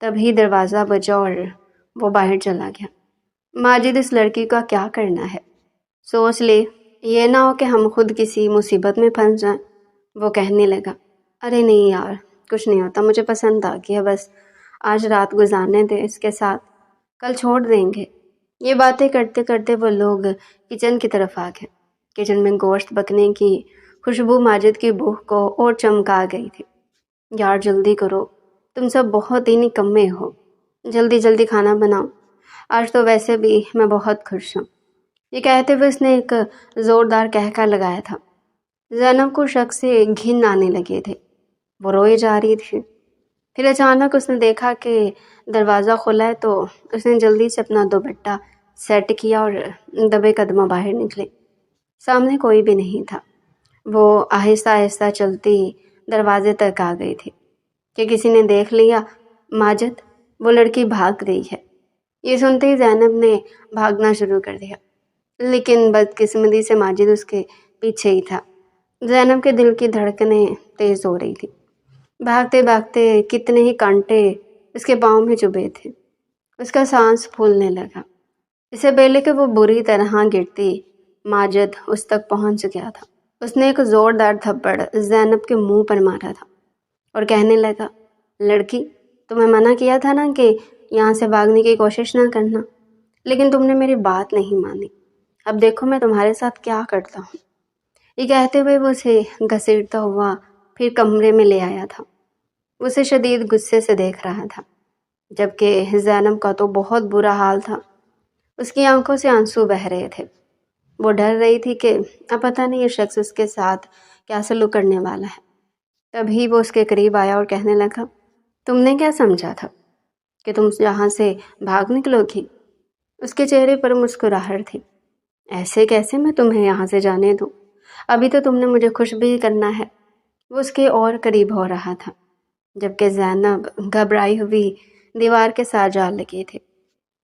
تبھی دروازہ بجا اور وہ باہر چلا گیا۔ ماجد اس لڑکی کا کیا کرنا ہے؟ سوچ لے یہ نہ ہو کہ ہم خود کسی مصیبت میں پھنس جائیں۔ وہ کہنے لگا، ارے نہیں یار، کچھ نہیں ہوتا، مجھے پسند آ گیا، بس آج رات گزارنے دے اس کے ساتھ، کل چھوڑ دیں گے۔ یہ باتیں کرتے کرتے وہ لوگ کچن کی طرف آ گئے۔ کچن میں گوشت پکنے کی خوشبو ماجد کی بوہ کو اور چمکا گئی تھی۔ یار جلدی کرو، تم سب بہت ہی نکمے ہو، جلدی جلدی کھانا بناؤ، آج تو ویسے بھی میں بہت خوش ہوں۔ یہ کہتے ہوئے اس نے ایک زوردار قہقہ لگایا تھا۔ زینب کو شک سے گھن آنے لگے تھے، وہ روئے جا رہی تھی۔ پھر اچانک اس نے دیکھا کہ دروازہ کھلا ہے تو اس نے جلدی سے اپنا دوپٹہ سیٹ کیا اور دبے قدموں باہر نکلے۔ سامنے کوئی بھی نہیں تھا۔ وہ آہستہ آہستہ چلتی دروازے تک آ گئی تھی کہ کسی نے دیکھ لیا، ماجد وہ لڑکی بھاگ رہی ہے۔ یہ سنتے ہی زینب نے بھاگنا شروع کر دیا، لیکن بدقسمتی سے ماجد اس کے پیچھے ہی تھا۔ زینب کے دل کی دھڑکنیں تیز ہو رہی تھی۔ بھاگتے بھاگتے کتنے ہی کانٹے اس کے پاؤں میں چبھے تھے۔ اس کا سانس پھولنے لگا۔ اسے پہلے کہ وہ بری طرح گرتی، ماجد اس تک پہنچ گیا تھا۔ اس نے ایک زوردار تھپڑ زینب کے منہ پر مارا تھا اور کہنے لگا، لڑکی، تمہیں منع کیا تھا نا کہ یہاں سے بھاگنے کی کوشش نہ کرنا، لیکن تم نے میری بات نہیں مانی۔ اب دیکھو میں تمہارے ساتھ کیا کرتا ہوں۔ یہ کہتے ہوئے وہ اسے گھسیٹتا ہوا پھر کمرے میں لے آیا تھا۔ وہ اسے شدید غصے سے دیکھ رہا تھا، جبکہ زینب کا تو بہت برا حال تھا۔ اس کی آنکھوں سے آنسو بہہ رہے تھے۔ وہ ڈر رہی تھی کہ اب پتہ نہیں یہ شخص اس کے ساتھ کیا سلوک کرنے والا ہے۔ تبھی وہ اس کے قریب آیا اور کہنے لگا، تم نے کیا سمجھا تھا کہ تم یہاں سے بھاگ نکلو گی؟ اس کے چہرے پر مسکراہٹ تھی۔ ایسے کیسے میں تمہیں یہاں سے جانے دوں؟ ابھی تو تم نے مجھے خوش بھی کرنا ہے۔ وہ اس کے اور قریب ہو رہا تھا، جبکہ زینب گھبرائی ہوئی دیوار کے ساتھ جا لگی تھی۔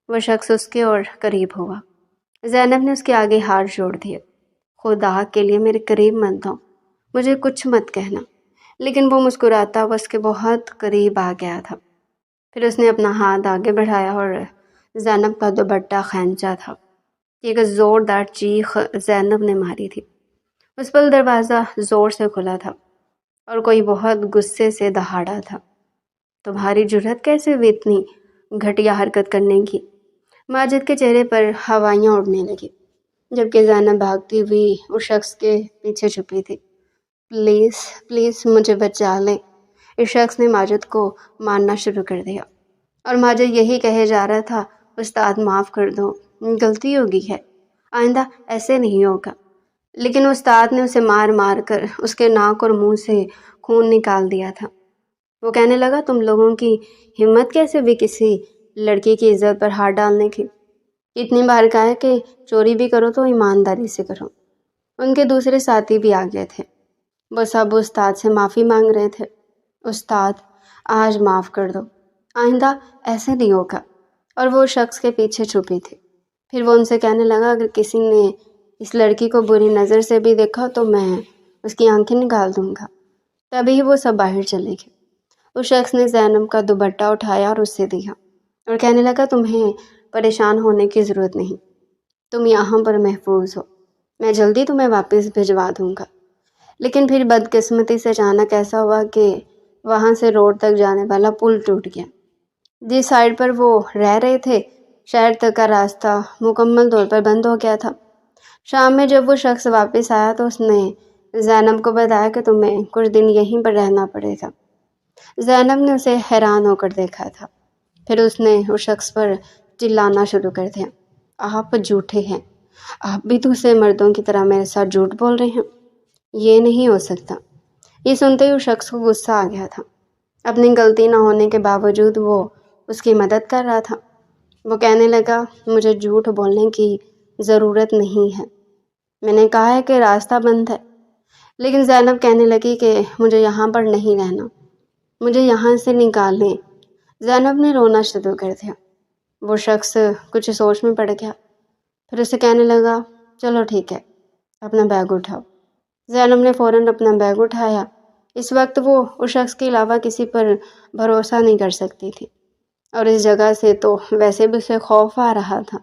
وہ شخص اس کے اور قریب ہوا۔ زینب نے اس کے آگے ہاتھ جوڑ دیے، خدا کے لیے میرے قریب مت ہو، مجھے کچھ مت کہنا۔ لیکن وہ مسکراتا وہ اس کے بہت قریب آ گیا تھا۔ پھر اس نے اپنا ہاتھ آگے بڑھایا اور زینب کا دوپٹہ کھینچا تھا۔ ایک زوردار چیخ زینب نے ماری تھی۔ اس پر دروازہ زور سے کھلا تھا اور کوئی بہت غصے سے دہاڑا تھا۔ تمہاری جرأت کیسے ہوئی اتنی گھٹیا حرکت کرنے کی؟ ماجد کے چہرے پر ہوائیاں اڑنے لگی، جبکہ زینب بھاگتی ہوئی اس شخص کے پیچھے چھپی تھی۔ پلیز پلیز مجھے بچا لیں۔ اس شخص نے ماجد کو مارنا شروع کر دیا اور ماجد یہی کہے جا رہا تھا، استاد معاف کر دو، غلطی ہوگی ہے، آئندہ ایسے نہیں ہوگا۔ لیکن استاد نے اسے مار مار کر اس کے ناک اور منہ سے خون نکال دیا تھا۔ وہ کہنے لگا، تم لوگوں کی ہمت کیسے بھی کسی لڑکی کی عزت پر ہاتھ ڈالنے کی؟ اتنی بار کہا ہے کہ چوری بھی کرو تو ایمانداری سے کرو۔ ان کے دوسرے ساتھی بھی آ گئے تھے۔ وہ سب استاد سے معافی مانگ رہے تھے۔ استاد آج معاف کر دو، آئندہ ایسے نہیں ہوگا۔ اور وہ شخص کے پیچھے چھپی تھی۔ پھر وہ ان سے کہنے لگا، اگر کسی نے اس لڑکی کو بری نظر سے بھی دیکھا تو میں اس کی آنکھیں نکال دوں گا۔ تبھی وہ سب باہر چلے گئے۔ اس شخص نے زینب کا دوپٹہ اٹھایا اور اسے دیا اور کہنے لگا، تمہیں پریشان ہونے کی ضرورت نہیں، تم یہاں پر محفوظ ہو، میں جلدی تمہیں واپس بھجوا دوں گا۔ لیکن پھر بدقسمتی سے اچانک ایسا ہوا کہ وہاں سے روڈ تک جانے والا پل ٹوٹ گیا۔ جس سائڈ پر وہ رہ رہے تھے، شہر تک کا راستہ مکمل طور پر بند ہو گیا تھا۔ شام میں جب وہ شخص واپس آیا تو اس نے زینب کو بتایا کہ تمہیں کچھ دن یہیں پر رہنا پڑے گا۔ زینب نے اسے حیران ہو کر دیکھا تھا۔ پھر اس نے اس شخص پر چلانا شروع کر دیا، آپ جھوٹے ہیں، آپ بھی دوسرے مردوں کی طرح میرے ساتھ جھوٹ بول رہے ہیں، یہ نہیں ہو سکتا۔ یہ سنتے ہی اس شخص کو غصہ آ گیا تھا۔ اپنی غلطی نہ ہونے کے باوجود وہ اس کی مدد کر رہا تھا۔ وہ کہنے لگا، مجھے جھوٹ بولنے کی ضرورت نہیں ہے، میں نے کہا ہے کہ راستہ بند ہے۔ لیکن زینب کہنے لگی کہ مجھے یہاں پر نہیں رہنا، مجھے یہاں سے نکالیں۔ زینب نے رونا شروع کر دیا۔ وہ شخص کچھ سوچ میں پڑ گیا، پھر اسے کہنے لگا، چلو ٹھیک ہے، اپنا بیگ اٹھاؤ۔ زینب نے فوراً اپنا بیگ اٹھایا۔ اس وقت وہ اس شخص کے علاوہ کسی پر بھروسہ نہیں کر سکتی تھی۔ اور اس جگہ سے تو ویسے بھی اسے خوف آ رہا تھا۔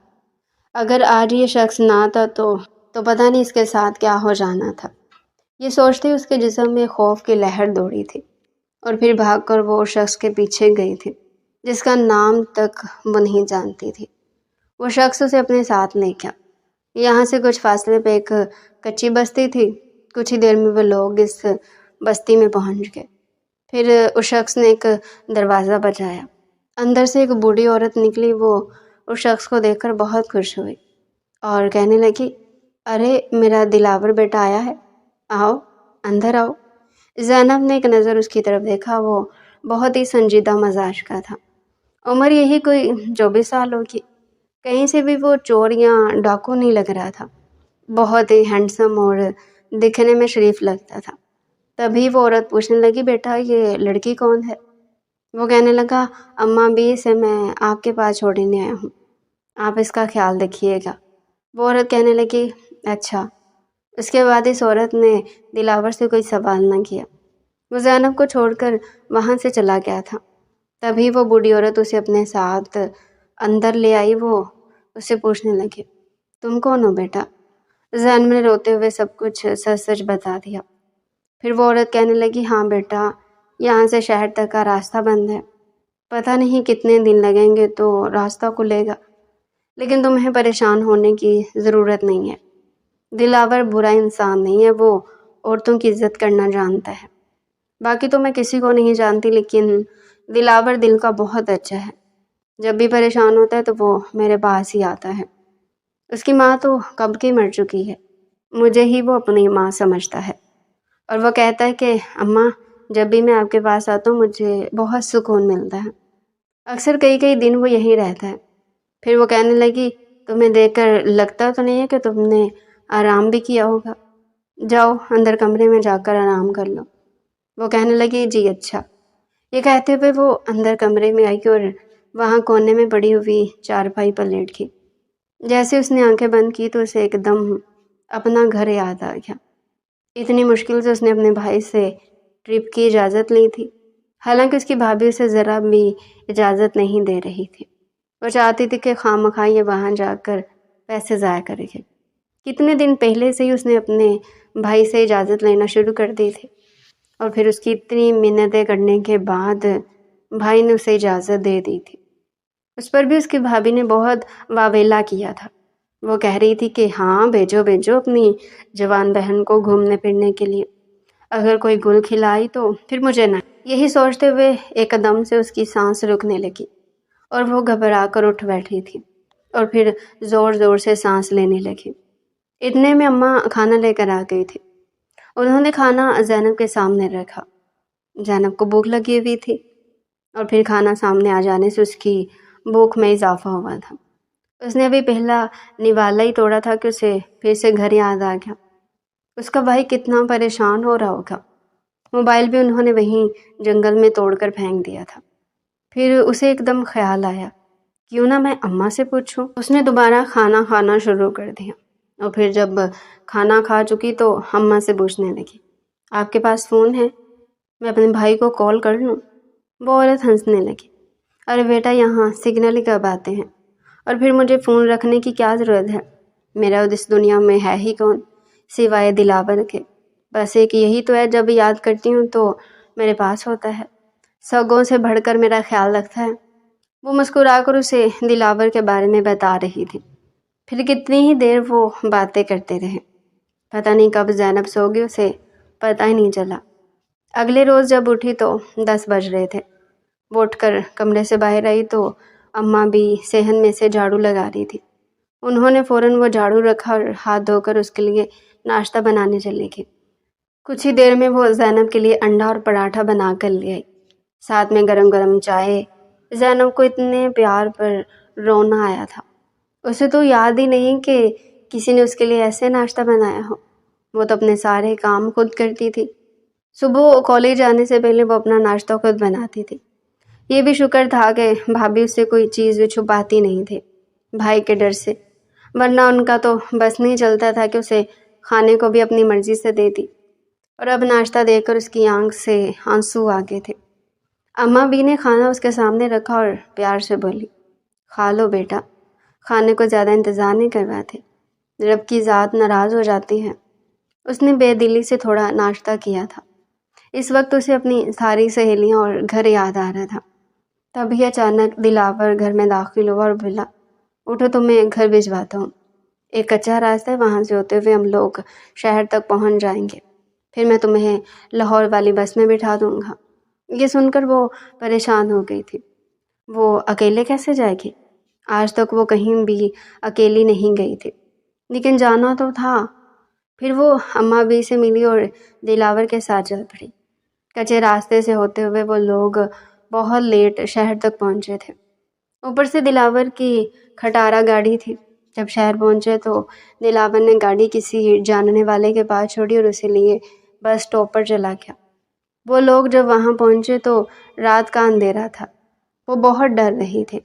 اگر آج یہ شخص نہ آتا تو پتہ نہیں اس کے ساتھ کیا ہو جانا تھا۔ یہ سوچتے اس کے جسم میں خوف کی لہر دوڑی تھی، اور پھر بھاگ کر وہ شخص کے پیچھے گئی تھی جس کا نام تک وہ نہیں جانتی تھی۔ وہ شخص اسے اپنے ساتھ لے گیا۔ یہاں سے کچھ فاصلے پہ ایک کچی بستی تھی۔ کچھ ہی دیر میں وہ لوگ اس بستی میں پہنچ گئے۔ پھر اس شخص نے ایک دروازہ بجایا۔ اندر سے ایک بوڑھی عورت نکلی۔ وہ اس شخص کو دیکھ کر بہت خوش ہوئی اور کہنے لگی، ارے میرا دلاور بیٹا آیا ہے، آؤ اندر آؤ۔ زینب نے ایک نظر اس کی طرف دیکھا۔ وہ بہت ہی سنجیدہ مزاج کا تھا۔ عمر یہی کوئی 24 سال ہوگی۔ کہیں سے بھی وہ چور یا ڈاکو نہیں لگ رہا تھا۔ بہت ہی ہینڈسم اور دکھنے میں شریف لگتا تھا۔ تبھی وہ عورت پوچھنے لگی، بیٹا یہ لڑکی کون ہے؟ وہ کہنے لگا، اماں بھی اسے میں آپ کے پاس چھوڑنے آیا ہوں، آپ اس کا خیال رکھیے گا۔ وہ عورت کہنے لگی، اچھا۔ اس کے بعد اس عورت نے دلاور سے کوئی سوال نہ کیا۔ وہ زینب کو چھوڑ کر وہاں سے چلا گیا تھا۔ تبھی وہ بوڑھی عورت اسے اپنے ساتھ اندر لے آئی۔ وہ اسے پوچھنے لگی، تم کون ہو بیٹا؟ زینب نے روتے ہوئے سب کچھ سچ سچ بتا دیا۔ پھر وہ عورت کہنے لگی، ہاں بیٹا، یہاں سے شہر تک کا راستہ بند ہے، پتہ نہیں کتنے دن لگیں گے تو راستہ کھلے گا، لیکن تمہیں پریشان ہونے کی ضرورت نہیں ہے۔ دلاور برا انسان نہیں ہے، وہ عورتوں کی عزت کرنا جانتا ہے۔ باقی تو میں کسی کو نہیں جانتی، لیکن دلاور دل کا بہت اچھا ہے۔ جب بھی پریشان ہوتا ہے تو وہ میرے پاس ہی آتا ہے۔ اس کی ماں تو کب کی مر چکی ہے، مجھے ہی وہ اپنی ماں سمجھتا ہے، اور وہ کہتا ہے کہ اماں جب بھی میں آپ کے پاس آتا ہوں مجھے بہت سکون ملتا ہے۔ اکثر کئی کئی دن وہ یہیں رہتا ہے۔ پھر وہ کہنے لگی، تمہیں دیکھ کر لگتا تو نہیں ہے کہ تم نے آرام بھی کیا ہوگا، جاؤ اندر کمرے میں جا کر آرام کر لو۔ وہ کہنے لگی، جی اچھا۔ یہ کہتے ہوئے وہ اندر کمرے میں آئی اور وہاں کونے میں پڑی ہوئی چارپائی پر لیٹ گئی۔ جیسے اس نے آنکھیں بند کی تو اسے ایک دم اپنا گھر یاد آ گیا۔ اتنی مشکل سے اس نے اپنے بھائی سے ٹرپ کی اجازت لی تھی، حالانکہ اس کی بھابھی اسے ذرا بھی اجازت نہیں دے رہی تھی۔ وہ چاہتی تھی کہ خواہ مخواہ یہ وہاں جا کر پیسے ضائع کرے گی۔ کتنے دن پہلے سے ہی اس نے اپنے بھائی سے اجازت لینا شروع کر دی تھی، اور پھر اس کی اتنی منتیں کرنے کے بعد بھائی نے اسے اجازت دے دی تھی۔ اس پر بھی اس کی بھابھی نے بہت واویلا کیا تھا۔ وہ کہہ رہی تھی کہ ہاں بھیجو بھیجو اپنی جوان بہن کو گھومنے پھرنے کے لیے، اگر کوئی گل کھلائی تو پھر مجھے نہ۔ یہی سوچتے ہوئے ایک دم سے اس کی سانس رکنے لگی اور وہ گھبرا کر اٹھ بیٹھی تھی اور پھر زور زور سے سانس لینے لگی۔ اتنے میں اماں کھانا لے کر آ گئی تھی۔ انہوں نے کھانا زینب کے سامنے رکھا۔ زینب کو بھوک لگی ہوئی تھی، اور پھر کھانا سامنے آ جانے سے اس کی بھوک میں اضافہ ہوا تھا۔ اس نے ابھی پہلا نوالا ہی توڑا تھا کہ اسے پھر سے گھر یاد آ گیا۔ اس کا بھائی کتنا پریشان ہو رہا ہوگا۔ موبائل بھی انہوں نے وہیں جنگل میں توڑ کر پھینک دیا تھا۔ پھر اسے ایک دم خیال آیا، کیوں نہ میں اماں سے پوچھوں۔ اس نے دوبارہ کھانا کھانا شروع کر دیا، اور پھر جب کھانا کھا چکی تو اماں سے پوچھنے لگی، آپ کے پاس فون ہے؟ میں اپنے بھائی کو کال کر لوں؟ وہ عورت ہنسنے لگی، ارے بیٹا یہاں سگنل ہی کب آتے ہیں، اور پھر مجھے فون رکھنے کی کیا ضرورت ہے؟ میرا اس دنیا میں ہے ہی کون سوائے دلاور کے؟ بس ایک یہی تو ہے، جب یاد کرتی ہوں تو میرے پاس ہوتا ہے، سگوں سے بڑھ کر میرا خیال رکھتا ہے۔ وہ مسکرا کر اسے دلاور کے بارے میں بتا رہی تھی۔ پھر کتنی ہی دیر وہ باتیں کرتے رہے۔ پتہ نہیں کب زینب سو گئی، اسے پتہ ہی نہیں چلا۔ اگلے روز جب اٹھی تو 10 بج رہے تھے۔ وہ اٹھ کر کمرے سے باہر آئی تو اماں بھی صحن میں سے جھاڑو لگا رہی تھی۔ انہوں نے فوراً وہ جھاڑو رکھا اور ہاتھ دھو کر اس کے لیے ناشتہ بنانے چلی گئی۔ کچھ ہی دیر میں وہ زینب کے لیے انڈا اور پراٹھا بنا کر لے آئی، ساتھ میں گرم گرم چائے۔ زینب کو اتنے پیار پر رونا آیا تھا۔ اسے تو یاد ہی نہیں کہ کسی نے اس کے لیے ایسے ناشتہ بنایا ہو۔ وہ تو اپنے سارے کام خود کرتی تھی۔ صبح کالج جانے سے پہلے وہ اپنا ناشتہ خود بناتی تھی۔ یہ بھی شکر تھا کہ بھابھی اس سے کوئی چیز چھپاتی نہیں تھی، بھائی کے ڈر سے، ورنہ ان کا تو بس نہیں چلتا تھا کہ اسے کھانے کو بھی اپنی مرضی سے دیتی۔ اور اب ناشتہ دے کر اس کی آنکھ سے آنسو آ گئے تھے۔ اماں بی نے کھانا اس کے سامنے رکھا اور پیار سے بولی، کھا لو بیٹا، کھانے کو زیادہ انتظار نہیں کرواتے، رب کی ذات ناراض ہو جاتی ہے۔ اس نے بے دلی سے تھوڑا ناشتہ کیا تھا۔ اس وقت اسے اپنی ساری سہیلیاں اور گھر یاد آ رہا تھا۔ تبھی اچانک دلاور گھر میں داخل ہوا اور بولا، اٹھو تمہیں گھر بھجواتا ہوں، ایک کچا راستہ ہے، وہاں سے ہوتے ہوئے ہم لوگ شہر تک پہنچ جائیں گے، پھر میں تمہیں لاہور والی بس میں بٹھا دوں گا۔ یہ سن کر وہ پریشان ہو گئی تھی۔ وہ اکیلے کیسے جائے گی؟ آج تک وہ کہیں بھی اکیلی نہیں گئی تھی، لیکن جانا تو تھا۔ پھر وہ اماں بی سے ملی اور دلاور کے ساتھ چل پڑی۔ کچے راستے سے ہوتے ہوئے وہ لوگ بہت لیٹ شہر تک پہنچے تھے۔ اوپر سے دلاور کی کھٹارا گاڑی تھی۔ جب شہر پہنچے تو دلاور نے گاڑی کسی جاننے والے کے پاس چھوڑی اور اسے لیے بس اسٹاپ پر چلا گیا۔ وہ لوگ جب وہاں پہنچے تو رات کا اندھیرا تھا۔ وہ بہت ڈر رہی تھی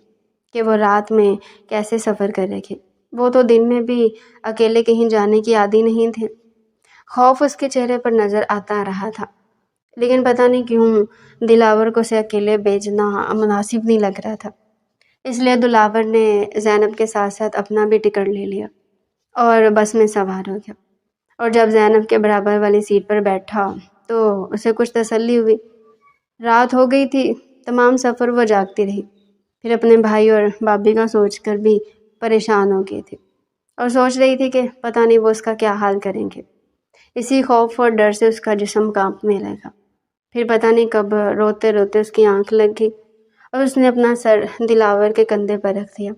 کہ وہ رات میں کیسے سفر کرے گی۔ وہ تو دن میں بھی اکیلے کہیں جانے کی عادی نہیں تھے۔ خوف اس کے چہرے پر نظر آتا رہا تھا، لیکن پتہ نہیں کیوں دلاور کو اسے اکیلے بھیجنا مناسب نہیں لگ رہا تھا۔ اس لیے دلاور نے زینب کے ساتھ ساتھ اپنا بھی ٹکٹ لے لیا اور بس میں سوار ہو گیا۔ اور جب زینب کے برابر والی سیٹ پر بیٹھا تو اسے کچھ تسلی ہوئی۔ رات ہو گئی تھی، تمام سفر وہ جاگتی رہی، پھر اپنے بھائی اور بابی کا سوچ کر بھی پریشان ہو گئی تھی اور سوچ رہی تھی کہ پتہ نہیں وہ اس کا کیا حال کریں گے۔ اسی خوف اور ڈر سے اس کا جسم کانپنے لگا۔ پھر پتہ نہیں کب روتے روتے اس کی آنکھ لگ گئی اور اس نے اپنا سر دلاور کے کندھے پر رکھ دیا۔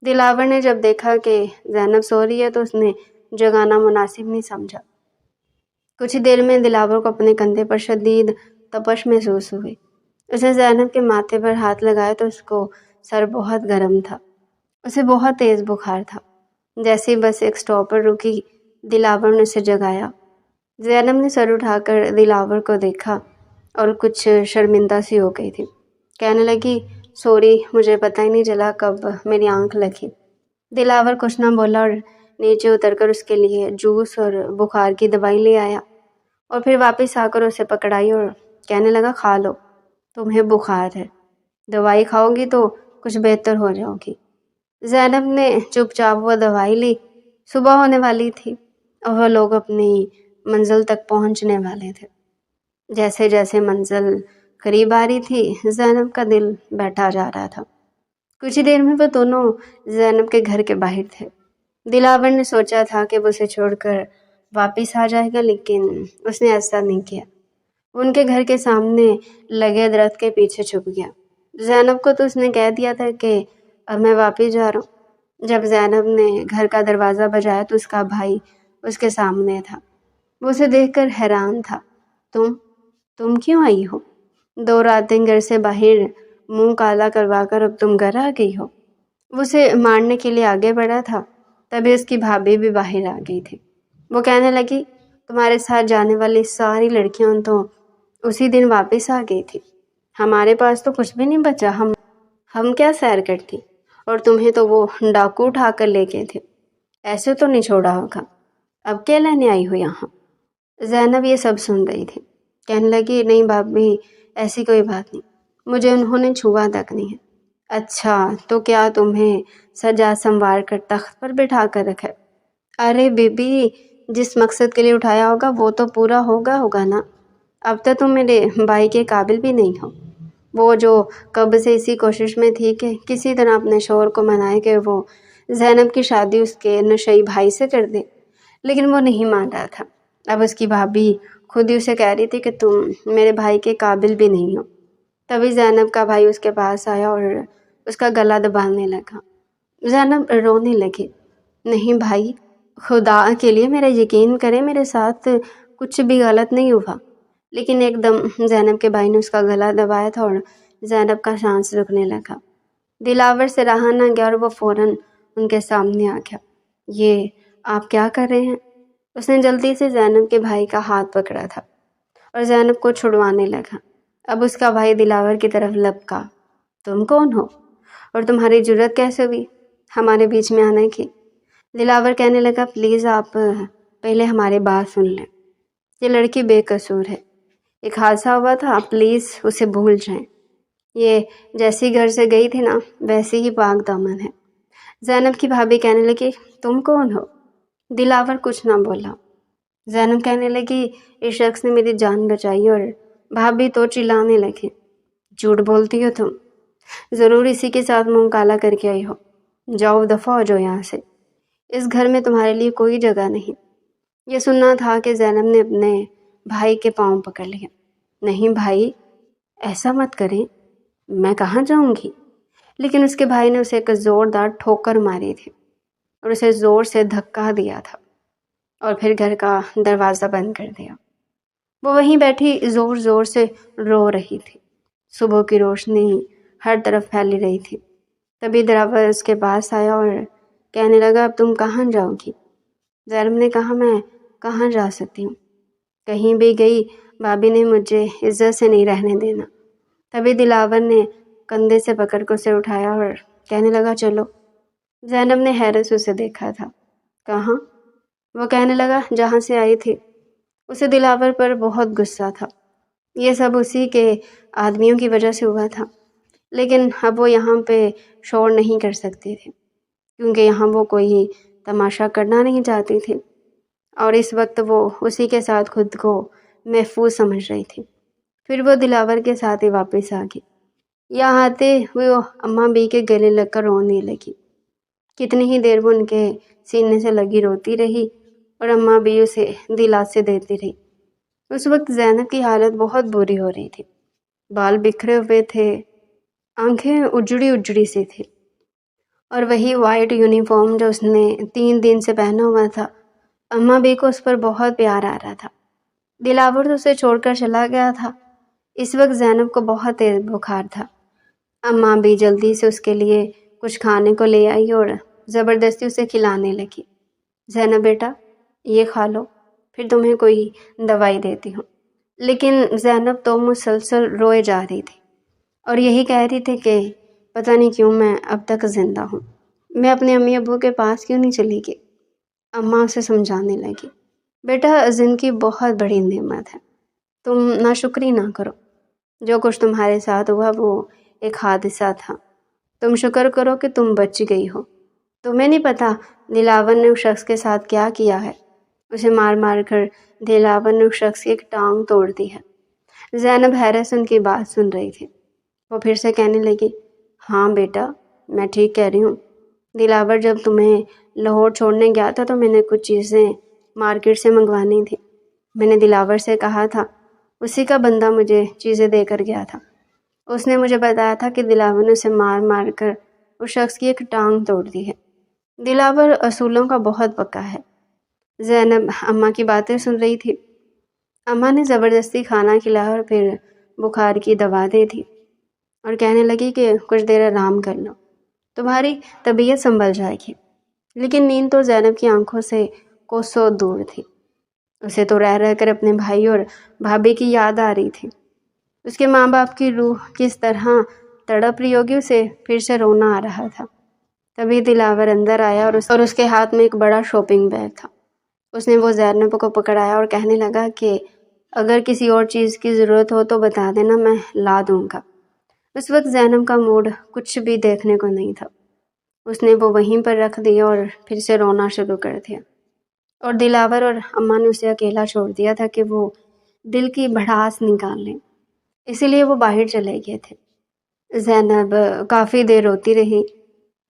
دلاور نے جب دیکھا کہ زینب سو رہی ہے تو اس نے جگانا مناسب نہیں سمجھا۔ کچھ ہی دیر میں دلاور کو اپنے کندھے پر شدید تپش محسوس ہوئی۔ اس نے زینب کے ماتھے پر ہاتھ لگایا تو اس کو سر بہت گرم تھا۔ اسے بہت تیز بخار تھا۔ جیسے ہی بس ایک اسٹاپ پر رکی، دلاور نے اسے جگایا۔ زینب نے سر اٹھا کر دلاور کو دیکھا اور کچھ شرمندہ سی ہو گئی تھی۔ کہنے لگی، سوری، مجھے پتہ ہی نہیں چلا کب میری آنکھ لگی۔ دلاور کچھ نہ بولا اور نیچے اتر کر اس کے لیے جوس اور بخار کی دوائی لے آیا اور پھر واپس آ کر اسے پکڑائی اور کہنے لگا، کھا لو، تمہیں بخار ہے، دوائی کھاؤ گی تو کچھ بہتر ہو جاؤ گی۔ زینب نے چپ چاپ وہ دوائی لی۔ صبح ہونے والی تھی اور وہ لوگ اپنی منزل تک پہنچنے والے تھے۔ جیسے جیسے منزل قریب آ رہی تھی، زینب کا دل بیٹھا جا رہا تھا۔ کچھ ہی دیر میں وہ دونوں زینب کے گھر کے باہر تھے۔ دلاور نے سوچا تھا کہ وہ اسے چھوڑ کر واپس آ جائے گا، لیکن اس نے ایسا نہیں کیا۔ ان کے گھر کے سامنے لگے درخت کے پیچھے چھپ گیا۔ زینب کو تو اس نے کہہ دیا تھا کہ اب میں واپس جا رہا ہوں۔ جب زینب نے گھر کا دروازہ بجایا تو اس کا بھائی اس کے سامنے تھا۔ وہ اسے دیکھ کر حیران تھا۔ تم کیوں آئی ہو؟ 2 راتیں گھر سے باہر منہ کالا کروا کر اب تم گھر آ گئی ہو؟ وہ اسے مارنے کے لیے آگے بڑھا تھا، تبھی اس کی بھابھی بھی باہر آ گئی تھی۔ وہ کہنے لگی، تمہارے ساتھ جانے والی ساری لڑکیاں تو اسی دن واپس آ گئی تھی، ہمارے پاس تو کچھ بھی نہیں بچا، ہم کیا سیر کرتی، اور تمہیں تو وہ ڈاکو اٹھا کر لے گئے تھے، ایسے تو نہیں چھوڑا ہوگا، اب کیا لینے آئی ہو یہاں؟ زینب یہ سب سن رہی تھی۔ کہنے لگی، نہیں بھابھی، ایسی کوئی بات نہیں، مجھے انہوں نے چھوا تک نہیں ہے۔ اچھا، تو کیا تمہیں سجا سنوار کر تخت پر بٹھا کر رکھا ہے؟ ارے بی بی، جس مقصد کے لیے اٹھایا ہوگا وہ تو پورا ہوگا نا، اب تک تم میرے بھائی کے قابل بھی نہیں ہو۔ وہ جو کب سے اسی کوشش میں تھی کہ کسی طرح اپنے شوہر کو منائے کہ وہ زینب کی شادی اس کے نشئی بھائی سے کر دے، لیکن وہ نہیں مان رہا تھا۔ اب اس کی بھابھی خود ہی اسے کہہ رہی تھی کہ تم میرے بھائی کے قابل بھی نہیں ہو۔ تبھی زینب کا بھائی اس کے پاس آیا اور اس کا گلا دبانے لگا۔ زینب رونے لگی۔ نہیں بھائی، خدا کے لیے میرا یقین کرے، میرے ساتھ کچھ بھی غلط نہیں ہوا۔ لیکن ایک دم زینب کے بھائی نے اس کا گلا دبایا تھا اور زینب کا سانس رکنے لگا۔ دلاور سے رہا نہ گیا اور وہ فوراً ان کے سامنے آ گیا۔ یہ آپ کیا کر رہے ہیں؟ اس نے جلدی سے زینب کے بھائی کا ہاتھ پکڑا تھا اور زینب کو چھڑوانے لگا۔ اب اس کا بھائی دلاور کی طرف لپکا، تم کون ہو اور تمہاری جرت کیسے ہوئی ہمارے بیچ میں آنے کی؟ دلاور کہنے لگا، پلیز آپ پہلے ہماری بات سن لیں، یہ لڑکی بے قصور ہے، ایک حادثہ ہوا تھا، آپ پلیز اسے بھول جائیں، یہ جیسی گھر سے گئی تھی نا ویسی ہی پاک دامن ہے۔ زینب کی بھابھی کہنے لگی تم کون ہو؟ دلاور کچھ نہ بولا۔ زینب کہنے لگی اس شخص نے میری جان بچائی، اور بھابھی تو چلانے لگے جھوٹ بولتی ہو تم، ضرور اسی کے ساتھ منہ کالا کر کے آئی ہو، جاؤ دفع ہو جاؤ یہاں سے، اس گھر میں تمہارے لیے کوئی جگہ نہیں۔ یہ سننا تھا کہ زینب نے اپنے بھائی کے پاؤں پکڑ لیا۔ نہیں بھائی، ایسا مت کریں، میں کہاں جاؤں گی؟ لیکن اس کے بھائی نے اسے ایک زوردار ٹھوکر ماری تھی اور اسے زور سے دھکا دیا تھا اور پھر گھر کا دروازہ بند کر دیا۔ وہ وہیں بیٹھی زور زور سے رو رہی تھی۔ صبح کی روشنی ہر طرف پھیلی رہی تھی۔ تبھی دراور اس کے پاس آیا اور کہنے لگا اب تم کہاں جاؤ گی؟ زینب نے کہا میں کہاں جا سکتی ہوں، کہیں بھی گئی بھابھی نے مجھے عزت سے نہیں رہنے دینا۔ تبھی دلاور نے کندھے سے پکڑ کر اسے اٹھایا اور کہنے لگا چلو۔ زینب نے حیرت سے اسے دیکھا تھا۔ کہاں؟ وہ کہنے لگا جہاں سے آئی تھی۔ اسے دلاور پر بہت غصہ تھا۔ یہ سب اسی کے آدمیوں کی وجہ سے ہوا تھا، لیکن اب وہ یہاں پہ شور نہیں کر سکتے تھے کیونکہ یہاں وہ کوئی تماشا کرنا نہیں چاہتی تھی، اور اس وقت وہ اسی کے ساتھ خود کو محفوظ سمجھ رہی تھی۔ پھر وہ دلاور کے ساتھ ہی واپس آ گئی۔ یہاں آتے ہوئے وہ اماں بی کے گلے لگ کر رونے لگی۔ کتنی ہی دیر وہ ان کے سینے سے لگی روتی رہی اور اماں بی اسے دلاسے دیتی رہی۔ اس وقت زینب کی حالت بہت بری ہو رہی تھی۔ بال بکھرے ہوئے تھے، آنکھیں اجڑی اجڑی سی تھی، اور وہی وائٹ یونیفارم جو اس نے 3 دن سے پہنا ہوا تھا، اماں بی کو اس پر بہت پیار آ رہا تھا۔ دلاور تو اسے چھوڑ کر چلا گیا تھا۔ اس وقت زینب کو بہت تیز بخار تھا۔ اماں بھی جلدی سے اس کے لیے کچھ کھانے کو لے آئی اور زبردستی اسے کھلانے لگی۔ زینب بیٹا یہ کھا لو، پھر تمہیں کوئی دوائی دیتی ہوں۔ لیکن زینب تو مسلسل روئے جا رہی تھی اور یہی کہہ رہی تھی کہ پتہ نہیں کیوں میں اب تک زندہ ہوں، میں اپنے امی ابو کے پاس کیوں نہیں چلی گئی؟ اماں اسے سمجھانے لگی بیٹا زندگی بہت بڑی نعمت ہے، تم ناشکری نہ کرو، جو کچھ تمہارے ساتھ ہوا وہ ایک حادثہ تھا، تم شکر کرو کہ تم بچ گئی ہو۔ تمہیں نہیں پتا دلاور نے اس شخص کے ساتھ کیا کیا ہے، اسے مار مار کر دلاور نے اس شخص کی ایک ٹانگ توڑ دی ہے۔ زینب حیرت سے ان کی بات سن رہی تھی۔ وہ پھر سے کہنے لگی ہاں بیٹا میں ٹھیک کہہ رہی ہوں، دلاور جب تمہیں لاہور چھوڑنے گیا تھا تو میں نے کچھ چیزیں مارکیٹ سے منگوانی تھی، میں نے دلاور سے کہا تھا، اسی کا بندہ مجھے چیزیں دے کر گیا تھا، اس نے مجھے بتایا تھا کہ دلاور نے اسے مار مار کر اس شخص کی ایک ٹانگ توڑ دی ہے۔ دلاور اصولوں کا بہت پکا ہے۔ زینب اماں کی باتیں سن رہی تھی۔ اماں نے زبردستی کھانا کھلایا اور پھر بخار کی دوا دے دی اور کہنے لگی کہ کچھ دیر آرام کر لو، تمہاری طبیعت سنبھل جائے گی۔ لیکن نیند تو زینب کی آنکھوں سے کوسوں دور تھی۔ اسے تو رہ رہ کر اپنے بھائی اور بھابھی کی یاد آ رہی تھی۔ اس کے ماں باپ کی روح کس طرح تڑپ رہی ہوگی، اسے پھر سے رونا آ رہا تھا۔ تبھی دلاور اندر آیا اور اس کے ہاتھ میں ایک بڑا شاپنگ بیگ تھا۔ اس نے وہ زینب کو پکڑایا اور کہنے لگا کہ اگر کسی اور چیز کی ضرورت ہو تو بتا دینا، میں لا دوں گا۔ اس وقت زینب کا موڈ کچھ بھی دیکھنے کو نہیں تھا۔ اس نے وہ وہیں پر رکھ دیا اور پھر سے رونا شروع کر دیا، اور دلاور اور اماں نے اسے اکیلا چھوڑ دیا تھا کہ وہ دل کی بھڑاس نکال لیں، اسی لیے وہ باہر چلے گئے تھے۔ زینب کافی دیر روتی رہی۔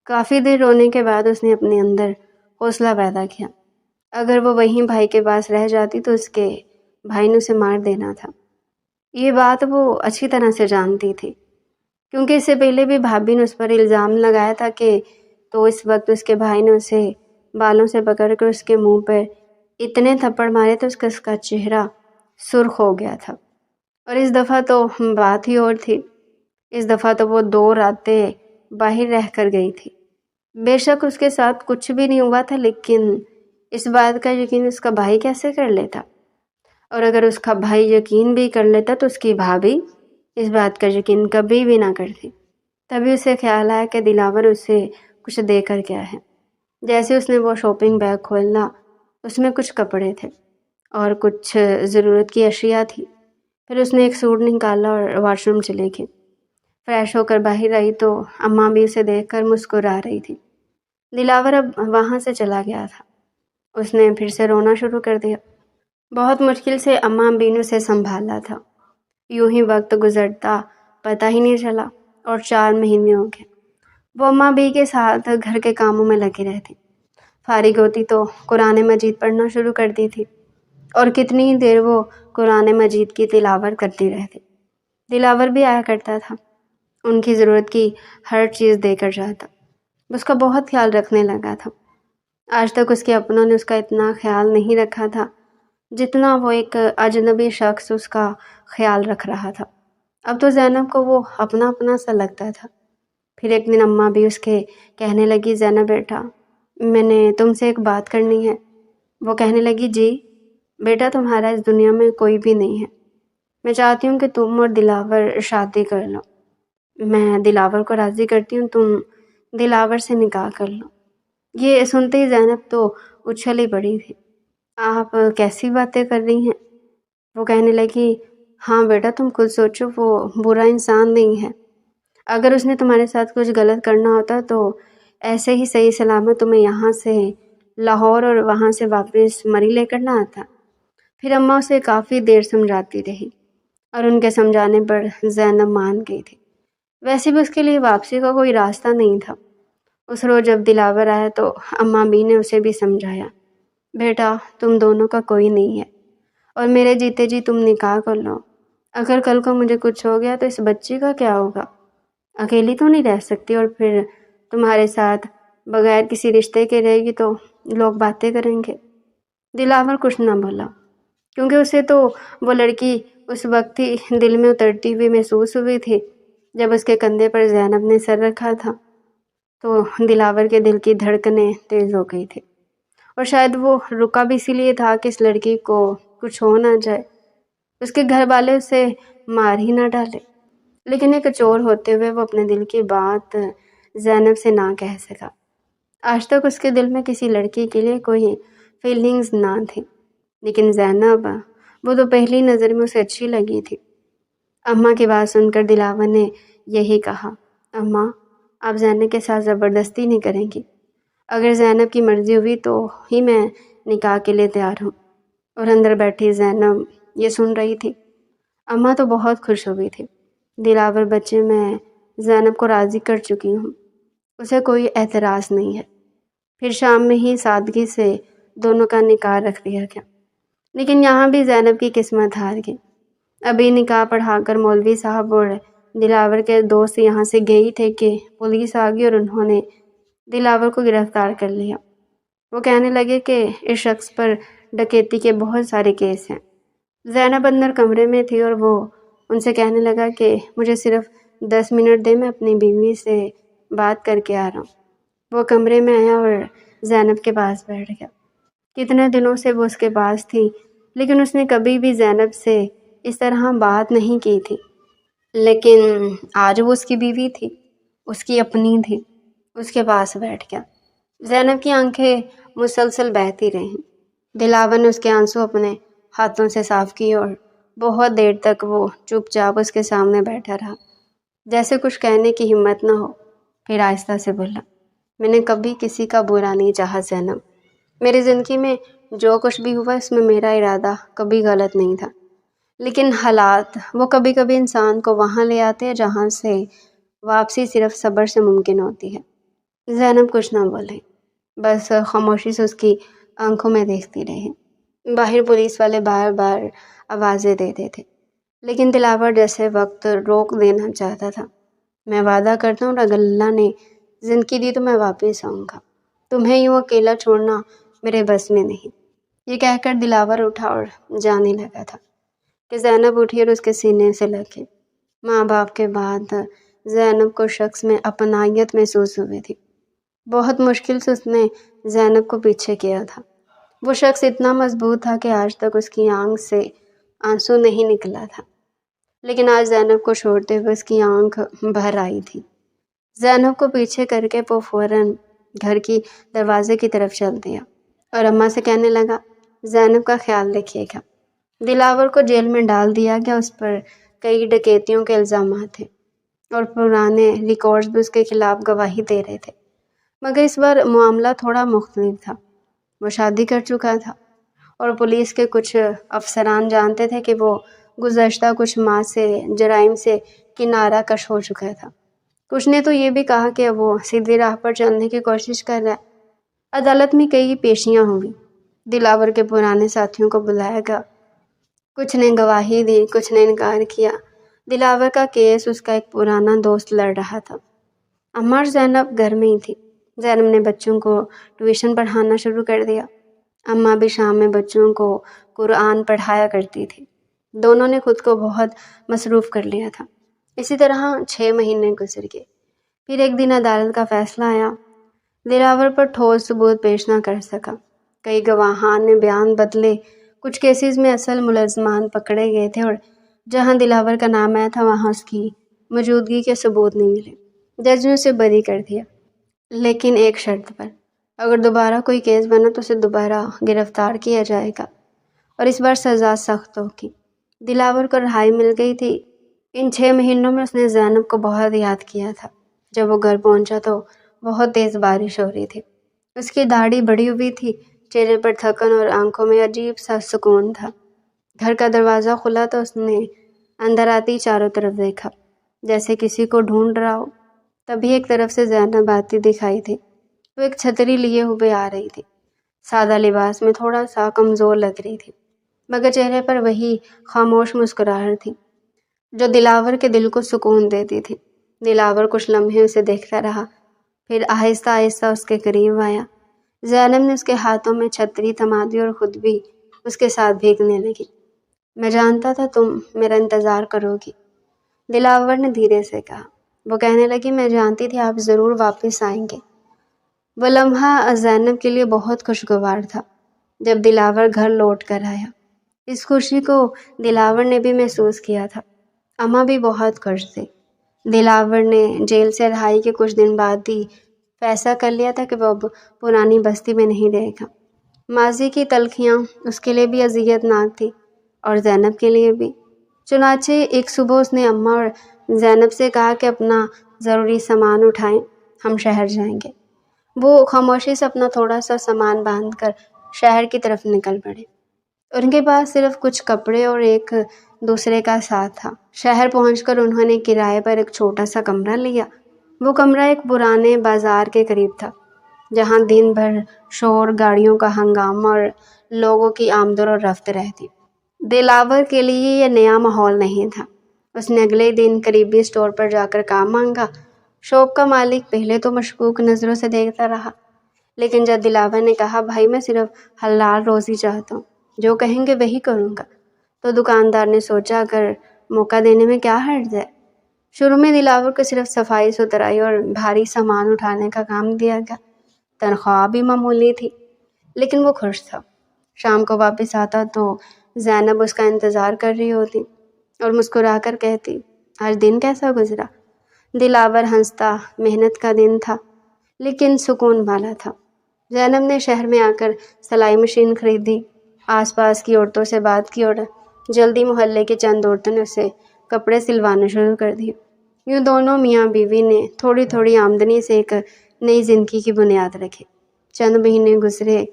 کافی دیر رونے کے بعد اس نے اپنے اندر حوصلہ پیدا کیا، اگر وہ وہیں بھائی کے پاس رہ جاتی تو اس کے بھائی نے اسے مار دینا تھا۔ یہ بات وہ اچھی طرح سے جانتی تھی کیونکہ اس سے پہلے بھی بھابھی نے اس پر الزام لگایا تھا کہ تو اس وقت اس کے بھائی نے اسے بالوں سے پکڑ کر اس کے منہ پر اتنے تھپڑ مارے تھے اس کا چہرہ سرخ ہو گیا تھا۔ اور اس دفعہ تو بات ہی اور تھی، اس دفعہ تو وہ 2 راتیں باہر رہ کر گئی تھی۔ بے شک اس کے ساتھ کچھ بھی نہیں ہوا تھا، لیکن اس بات کا یقین اس کا بھائی کیسے کر لیتا؟ اور اگر اس کا بھائی یقین بھی کر لیتا تو اس کی بھابھی اس بات کا یقین کبھی بھی نہ کرتی۔ تبھی اسے خیال آیا کہ دلاور اسے کچھ دے کر گیا ہے۔ جیسے اس نے وہ شاپنگ بیگ کھولا، اس میں کچھ کپڑے تھے اور کچھ ضرورت کی اشیاء تھی۔ پھر اس نے ایک سوٹ نکالا اور واش روم چلے گئے۔ فریش ہو کر باہر آئی تو اماں بھی اسے دیکھ کر مسکرا رہی تھی۔ دلاور اب وہاں سے چلا گیا تھا۔ اس نے پھر سے رونا شروع کر دیا۔ بہت مشکل سے اماں بینو سے سنبھالا تھا۔ یوں ہی وقت گزرتا پتہ ہی نہیں چلا اور 4 مہینے ہو گئے۔ وہ اماں بی کے ساتھ گھر کے کاموں میں لگی رہتی۔ فارغ ہوتی تو قرآن مجید پڑھنا شروع کرتی تھی اور کتنی ہی دیر وہ قرآن مجید کی تلاوت کرتی رہتی۔ دلاور بھی آیا کرتا تھا، ان کی ضرورت کی ہر چیز دے کر جاتا۔ اس کا بہت خیال رکھنے لگا تھا۔ آج تک اس کے اپنوں نے اس کا اتنا خیال نہیں رکھا تھا جتنا وہ ایک اجنبی شخص اس کا خیال رکھ رہا تھا۔ اب تو زینب کو وہ اپنا اپنا سا لگتا تھا۔ پھر ایک دن اماں بھی اس کے کہنے لگی، زینب بیٹا، میں نے تم سے ایک بات کرنی ہے۔ وہ کہنے لگی، جی بیٹا، تمہارا اس دنیا میں کوئی بھی نہیں ہے۔ میں چاہتی ہوں کہ تم اور دلاور شادی کر لو۔ میں دلاور کو راضی کرتی ہوں، تم دلاور سے نکاح کر لو۔ یہ سنتے ہی زینب تو اچھل ہی پڑی تھی۔ آپ کیسی باتیں کر رہی ہیں؟ وہ کہنے لگی، ہاں بیٹا، تم خود سوچو، وہ برا انسان نہیں ہے۔ اگر اس نے تمہارے ساتھ کچھ غلط کرنا ہوتا تو ایسے ہی صحیح سلامت تمہیں یہاں سے لاہور اور وہاں سے واپس مری لے کر نہ آتا۔ پھر اماں اسے کافی دیر سمجھاتی رہی اور ان کے سمجھانے پر زینب مان گئی تھی۔ ویسے بھی اس کے لیے واپسی کا کوئی راستہ نہیں تھا۔ اس روز جب دلاور آیا تو اماں بی نے اسے بھی سمجھایا، بیٹا، تم دونوں کا کوئی نہیں ہے اور میرے جیتے جی تم نکاح کر لو۔ اگر کل کو مجھے کچھ ہو گیا تو اس بچی کا کیا ہوگا؟ اکیلی تو نہیں رہ سکتی، اور پھر تمہارے ساتھ بغیر کسی رشتے کے رہے گی تو لوگ باتیں کریں گے۔ دلاور کچھ نہ بولا کیونکہ اسے تو وہ لڑکی اس وقت ہی دل میں اترتی ہوئی محسوس ہوئی تھی جب اس کے کندھے پر زینب نے سر رکھا تھا۔ تو دلاور کے دل کی دھڑکنیں تیز ہو گئی تھی، اور شاید وہ رکا بھی اسی لیے تھا کہ اس لڑکی کو کچھ ہو نہ جائے، اس کے گھر والے اسے مار ہی نہ ڈالے۔ لیکن ایک چور ہوتے ہوئے وہ اپنے دل کی بات زینب سے نہ کہہ سکا۔ آج تک اس کے دل میں کسی لڑکی کے لیے کوئی فیلنگز نہ تھی، لیکن زینب، وہ تو پہلی نظر میں اسے اچھی لگی تھی۔ اماں کی بات سن کر دلاور نے یہی کہا، اماں، آپ زینب کے ساتھ زبردستی نہیں کریں گی۔ اگر زینب کی مرضی ہوئی تو ہی میں نکاح کے لیے تیار ہوں۔ اور اندر بیٹھی زینب یہ سن رہی تھی۔ اماں تو بہت خوش ہو گئی تھی۔ دلاور بچے، میں زینب کو راضی کر چکی ہوں، اسے کوئی اعتراض نہیں ہے۔ پھر شام میں ہی سادگی سے دونوں کا نکاح رکھ دیا گیا۔ لیکن یہاں بھی زینب کی قسمت ہار گئی۔ ابھی نکاح پڑھا کر مولوی صاحب اور دلاور کے دوست یہاں سے گئی تھے کہ پولیس آ گئی اور انہوں نے دلاور کو گرفتار کر لیا۔ وہ کہنے لگے کہ اس شخص پر ڈکیتی کے بہت سارے کیس ہیں۔ زینب اندر کمرے میں تھی اور وہ ان سے کہنے لگا کہ مجھے صرف 10 منٹ دے، میں اپنی بیوی سے بات کر کے آ رہا ہوں۔ وہ کمرے میں آیا اور زینب کے پاس بیٹھ گیا۔ کتنے دنوں سے وہ اس کے پاس تھی، لیکن اس نے کبھی بھی زینب سے اس طرح بات نہیں کی تھی۔ لیکن آج وہ اس کی بیوی تھی، اس کی اپنی تھی، اس کے پاس بیٹھ گیا۔ زینب کی آنکھیں مسلسل بہتی رہیں۔ دلاور نے اس کے آنسو اپنے ہاتھوں سے صاف کیے اور بہت دیر تک وہ چپ چاپ اس کے سامنے بیٹھا رہا، جیسے کچھ کہنے کی ہمت نہ ہو۔ پھر آہستہ سے بولا، میں نے کبھی کسی کا برا نہیں چاہا زینب۔ میری زندگی میں جو کچھ بھی ہوا اس میں میرا ارادہ کبھی غلط نہیں تھا، لیکن حالات وہ کبھی کبھی انسان کو وہاں لے آتے ہیں جہاں سے واپسی صرف صبر سے ممکن ہوتی ہے۔ زینب کچھ نہ بولے، بس خاموشی سے اس کی آنکھوں میں دیکھتی رہی۔ باہر پولیس والے بار بار آوازیں دیتے تھے، لیکن دلاور جیسے وقت روک دینا چاہتا تھا۔ میں وعدہ کرتا ہوں اگر اللہ نے زندگی دی تو میں واپس آؤں گا، تمہیں یوں اکیلا چھوڑنا میرے بس میں نہیں۔ یہ کہہ کر دلاور اٹھا اور جانے لگا تھا کہ زینب اٹھی اور اس کے سینے سے لگ گئی۔ ماں باپ کے بعد زینب کو شخص میں اپنائیت محسوس ہوئی تھی۔ بہت مشکل سے اس نے زینب کو پیچھے کیا تھا۔ وہ شخص اتنا مضبوط تھا کہ آج تک اس کی آنکھ سے آنسو نہیں نکلا تھا، لیکن آج زینب کو چھوڑتے ہوئے اس کی آنکھ بھر آئی تھی۔ زینب کو پیچھے کر کے وہ فوراً گھر کی دروازے کی طرف چل دیا اور اماں سے کہنے لگا، زینب کا خیال رکھیے گا۔ دلاور کو جیل میں ڈال دیا گیا، اس پر کئی ڈکیتیوں کے الزامات تھے۔ اور پرانے ریکارڈز بھی اس کے خلاف گواہی دے رہے تھے، مگر اس بار معاملہ تھوڑا مختلف تھا۔ وہ شادی کر چکا تھا اور پولیس کے کچھ افسران جانتے تھے کہ وہ گزشتہ کچھ ماہ سے جرائم سے کنارہ کش ہو چکا تھا۔ کچھ نے تو یہ بھی کہا کہ اب وہ سیدھی راہ پر چلنے کی کوشش کر رہا ہے۔ عدالت میں کئی پیشیاں ہوئی، دلاور کے پرانے ساتھیوں کو بلایا گیا، کچھ نے گواہی دی، کچھ نے انکار کیا۔ دلاور کا کیس اس کا ایک پرانا دوست لڑ رہا تھا۔ اماں اور زینب گھر میں ہی تھی۔ زینب نے بچوں کو ٹیوشن پڑھانا شروع کر دیا۔ اماں بھی شام میں بچوں کو قرآن پڑھایا کرتی تھی۔ دونوں نے خود کو بہت مصروف کر لیا تھا۔ اسی طرح 6 مہینے گزر گئے۔ پھر ایک دن عدالت کا فیصلہ آیا۔ دلاور پر ٹھوس ثبوت پیش نہ کر سکا۔ کئی گواہان نے بیان بدلے، کچھ کیسز میں اصل ملزمان پکڑے گئے تھے اور جہاں دلاور کا نام آیا تھا وہاں اس کی موجودگی کے ثبوت نہیں ملے۔ جج نے اسے بری کر دیا، لیکن ایک شرط پر، اگر دوبارہ کوئی کیس بنا تو اسے دوبارہ گرفتار کیا جائے گا اور اس بار سزا سخت ہوگی۔ دلاور کو رہائی مل گئی تھی۔ ان 6 مہینوں میں اس نے زینب کو بہت یاد کیا تھا۔ جب وہ گھر پہنچا تو بہت تیز بارش ہو رہی تھی۔ اس کی داڑھی بڑھی ہوئی تھی، چہرے پر تھکن اور آنکھوں میں عجیب سا سکون تھا۔ گھر کا دروازہ کھلا تو اس نے اندر آتی چاروں طرف دیکھا، جیسے کسی کو ڈھونڈ رہا ہو۔ تبھی ایک طرف سے زینب آتی دکھائی تھی۔ وہ ایک چھتری لیے ہوئے آ رہی تھی، سادہ لباس میں تھوڑا سا کمزور لگ رہی تھی، مگر چہرے پر وہی خاموش مسکراہٹ تھی جو دلاور کے دل کو سکون دیتی تھی۔ دلاور کچھ لمحے اسے دیکھتا رہا، پھر آہستہ آہستہ اس کے قریب آیا۔ زینب نے اس کے ہاتھوں میں چھتری تھما دی اور خود بھی اس کے ساتھ بھیگنے لگی۔ میں جانتا تھا تم میرا انتظار کرو گی، دلاور نے دھیرے سے کہا۔ وہ کہنے لگی، میں جانتی تھی آپ ضرور واپس آئیں گے۔ وہ لمحہ زینب کے لیے بہت خوشگوار تھا جب دلاور گھر لوٹ کر آیا۔ اس خوشی کو دلاور نے بھی محسوس کیا تھا۔ اماں بھی بہت خوش تھی۔ دلاور نے جیل سے رہائی کے کچھ دن بعد ہی فیصلہ کر لیا تھا کہ وہ اب پرانی بستی میں نہیں رہے گا۔ ماضی کی تلخیاں اس کے لیے بھی اذیت ناک تھی اور زینب کے لیے بھی۔ چنانچہ ایک صبح اس نے اماں اور زینب سے کہا کہ اپنا ضروری سامان اٹھائیں، ہم شہر جائیں گے۔ وہ خاموشی سے اپنا تھوڑا سا سامان باندھ کر شہر کی طرف نکل پڑے۔ ان کے پاس صرف کچھ کپڑے اور ایک دوسرے کا ساتھ تھا۔ شہر پہنچ کر انہوں نے کرائے پر ایک چھوٹا سا کمرہ لیا۔ وہ کمرہ ایک پرانے بازار کے قریب تھا، جہاں دن بھر شور، گاڑیوں کا ہنگامہ اور لوگوں کی آمد و رفت رہتی۔ دلاور کے لیے یہ نیا ماحول نہیں تھا۔ اس نے اگلے دن قریبی اسٹور پر جا کر کام مانگا۔ شاپ کا مالک پہلے تو مشکوک نظروں سے دیکھتا رہا، لیکن جب دلاور نے کہا، بھائی میں صرف حلال روزی چاہتا ہوں، جو کہیں گے وہی کروں گا، تو دکاندار نے سوچا اگر موقع دینے میں کیا حرج ہے۔ شروع میں دلاور کو صرف صفائی ستھرائی اور بھاری سامان اٹھانے کا کام دیا گیا۔ تنخواہ بھی معمولی تھی، لیکن وہ خوش تھا۔ شام کو واپس آتا تو زینب اس کا انتظار کر رہی ہوتی اور مسکرا کر کہتی، آج دن کیسا گزرا؟ دلاور ہنستا، محنت کا دن تھا لیکن سکون والا تھا۔ زینب نے شہر میں آ کر سلائی مشین خریدی، آس پاس کی عورتوں سے بات کی اور جلدی محلے کے چند عورتوں نے اسے کپڑے سلوانا شروع کر دیے۔ یوں دونوں میاں بیوی نے تھوڑی تھوڑی آمدنی سے ایک نئی زندگی کی بنیاد رکھی۔ چند مہینے گزرے۔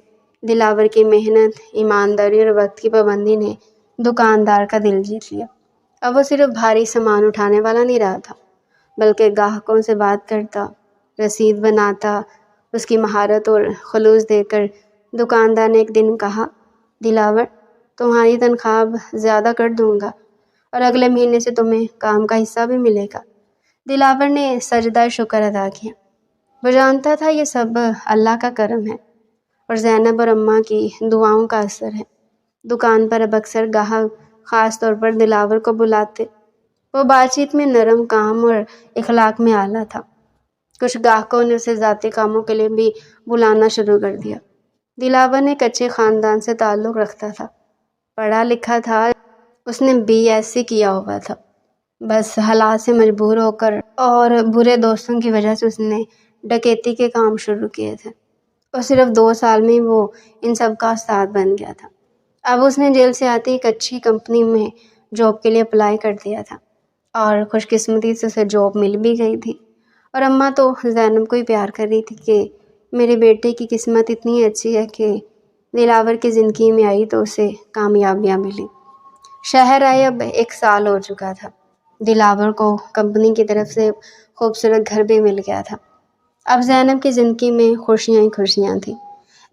دلاور کی محنت، ایمانداری اور وقت کی پابندی نے دکاندار کا دل جیت لیا۔ اب وہ صرف بھاری سامان اٹھانے والا نہیں رہا تھا، بلکہ گاہکوں سے بات کرتا، رسید بناتا۔ اس کی مہارت اور خلوص دیکھ کر دکاندار نے ایک دن کہا، دلاور تمہاری تنخواہ اب زیادہ کر دوں گا اور اگلے مہینے سے تمہیں کام کا حصہ بھی ملے گا۔ دلاور نے سجدہ شکر ادا کیا۔ وہ جانتا تھا یہ سب اللہ کا کرم ہے اور زینب اور اماں کی دعاؤں کا اثر ہے۔ دکان پر اب اکثر گاہک خاص طور پر دلاور کو بلاتے۔ وہ بات چیت میں نرم، کام اور اخلاق میں اعلیٰ تھا۔ کچھ گاہکوں نے اسے ذاتی کاموں کے لیے بھی بلانا شروع کر دیا۔ دلاور نے ایک اچھے خاندان سے تعلق رکھتا تھا، پڑھا لکھا تھا، اس نے BSc کیا ہوا تھا، بس حالات سے مجبور ہو کر اور برے دوستوں کی وجہ سے اس نے ڈکیتی کے کام شروع کیے تھے، اور صرف 2 سال میں وہ ان سب کا استاد بن گیا تھا۔ اب اس نے جیل سے آتے ایک اچھی کمپنی میں جاب کے لیے اپلائی کر دیا تھا۔ اور خوش قسمتی سے اسے جاب مل بھی گئی تھی۔ اور اماں تو زینب کو ہی پیار کر رہی تھی کہ میرے بیٹے کی قسمت اتنی اچھی ہے کہ دلاور کی زندگی میں آئی تو اسے کامیابیاں ملی۔ شہر آئے اب 1 سال ہو چکا تھا۔ دلاور کو کمپنی کی طرف سے خوبصورت گھر بھی مل گیا تھا۔ اب زینب کی زندگی میں خوشیاں ہی خوشیاں تھیں۔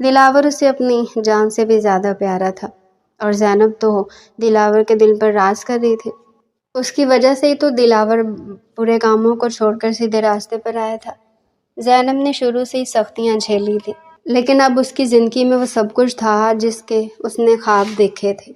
دلاور اسے اپنی جان سے بھی زیادہ پیارا تھا، اور زینب تو دلاور کے دل پر راز کر رہی تھی۔ اس کی وجہ سے ہی تو دلاور برے کاموں کو چھوڑ کر سیدھے راستے پر آیا تھا۔ زینب نے شروع سے ہی سختیاں جھیلی تھی، لیکن اب اس کی زندگی میں وہ سب کچھ تھا جس کے اس نے خواب دیکھے تھے۔